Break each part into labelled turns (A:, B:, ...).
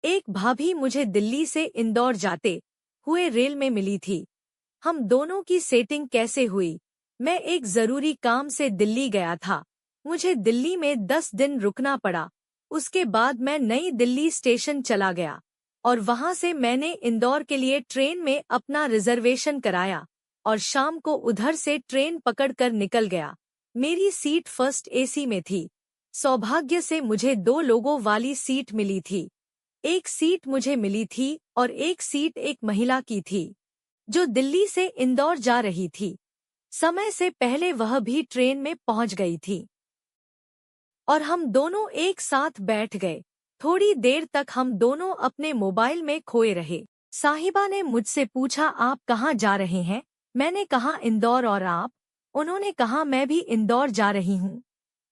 A: एक भाभी मुझे दिल्ली से इंदौर जाते हुए रेल में मिली थी। हम दोनों की सेटिंग कैसे हुई? मैं एक जरूरी काम से दिल्ली गया था। मुझे दिल्ली में 10 दिन रुकना पड़ा। उसके बाद मैं नई दिल्ली स्टेशन चला गया और वहां से मैंने इंदौर के लिए ट्रेन में अपना रिजर्वेशन कराया और शाम को उधर से ट्रेन पकड़कर निकल गया। मेरी सीट फर्स्ट एसी में थी। सौभाग्य से मुझे 2 लोगों वाली सीट मिली थी। एक सीट मुझे मिली थी और एक सीट एक महिला की थी जो दिल्ली से इंदौर जा रही थी। समय से पहले वह भी ट्रेन में पहुंच गई थी और हम दोनों एक साथ बैठ गए। थोड़ी देर तक हम दोनों अपने मोबाइल में खोए रहे। साहिबा ने मुझसे पूछा, आप कहाँ जा रहे हैं? मैंने कहा, इंदौर। और आप? उन्होंने कहा, मैं भी इंदौर जा रही हूँ।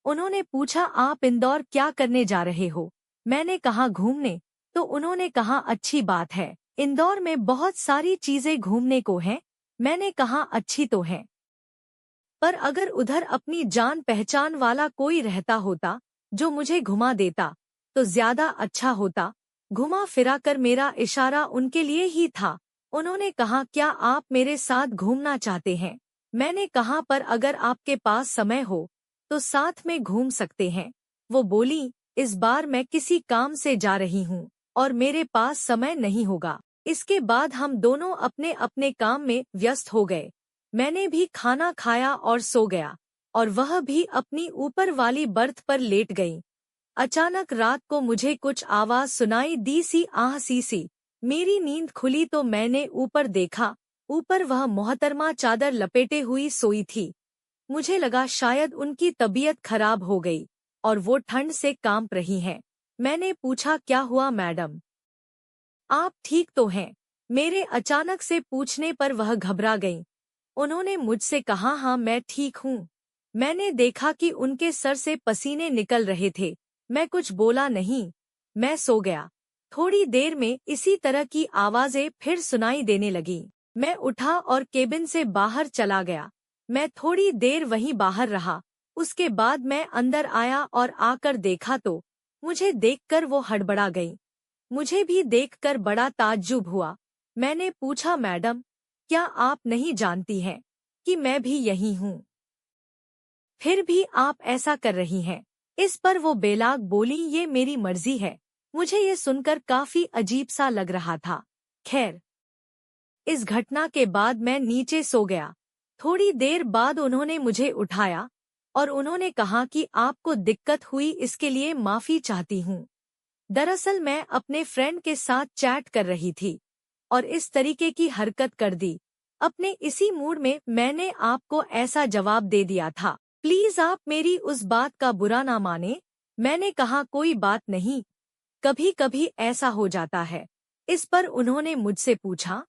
A: उन्होंने पूछा, आप इंदौर क्या करने जा रहे हो? मैंने कहा, घूमने। तो उन्होंने कहा, अच्छी बात है, इंदौर में बहुत सारी चीजें घूमने को हैं। मैंने कहा, अच्छी तो है, पर अगर उधर अपनी जान पहचान वाला कोई रहता होता जो मुझे घुमा देता तो ज्यादा अच्छा होता। घुमा फिरा कर मेरा इशारा उनके लिए ही था। उन्होंने कहा, क्या आप मेरे साथ घूमना चाहते हैं? मैंने कहा, पर अगर आपके पास समय हो तो साथ में घूम सकते हैं। वो बोली, इस बार मैं किसी काम से जा रही हूँ और मेरे पास समय नहीं होगा। इसके बाद हम दोनों अपने अपने काम में व्यस्त हो गए। मैंने भी खाना खाया और सो गया और वह भी अपनी ऊपर वाली बर्थ पर लेट गई। अचानक रात को मुझे कुछ आवाज सुनाई दी सी, आह सी सी। मेरी नींद खुली तो मैंने ऊपर देखा। ऊपर वह मोहतरमा चादर लपेटे हुई सोई थी। मुझे लगा शायद उनकी तबीयत खराब हो गई और वो ठंड से कांप रही हैं। मैंने पूछा, क्या हुआ मैडम? आप ठीक तो हैं? मेरे अचानक से पूछने पर वह घबरा गईं। उन्होंने मुझसे कहा, हाँ मैं ठीक हूँ। मैंने देखा कि उनके सर से पसीने निकल रहे थे। मैं कुछ बोला नहीं। मैं सो गया। थोड़ी देर में इसी तरह की आवाजें फिर सुनाई देने लगी। मैं उठा और केबिन से बाहर चला गया। मैं थोड़ी देर वहीं बाहर रहा। उसके बाद मैं अंदर आया और आकर देखा तो मुझे देखकर वो हड़बड़ा गई। मुझे भी देखकर बड़ा ताज्जुब हुआ। मैंने पूछा, मैडम, क्या आप नहीं जानती हैं कि मैं भी यही हूँ? फिर भी आप ऐसा कर रही हैं? इस पर वो बेलाग बोली, ये मेरी मर्जी है। मुझे ये सुनकर काफी अजीब सा लग रहा था। खैर, इस घटना के बाद मैं नीचे सो गया। थोड़ी देर बाद उन्होंने मुझे उठाया और उन्होंने कहा कि आपको दिक्कत हुई, इसके लिए माफी चाहती हूँ। दरअसल मैं अपने फ्रेंड के साथ चैट कर रही थी और इस तरीके की हरकत कर दी। अपने इसी मूड में मैंने आपको ऐसा जवाब दे दिया था। प्लीज आप मेरी उस बात का बुरा ना माने। मैंने कहा, कोई बात नहीं, कभी कभी ऐसा हो जाता है। इस पर उन्होंने मुझसे पूछा,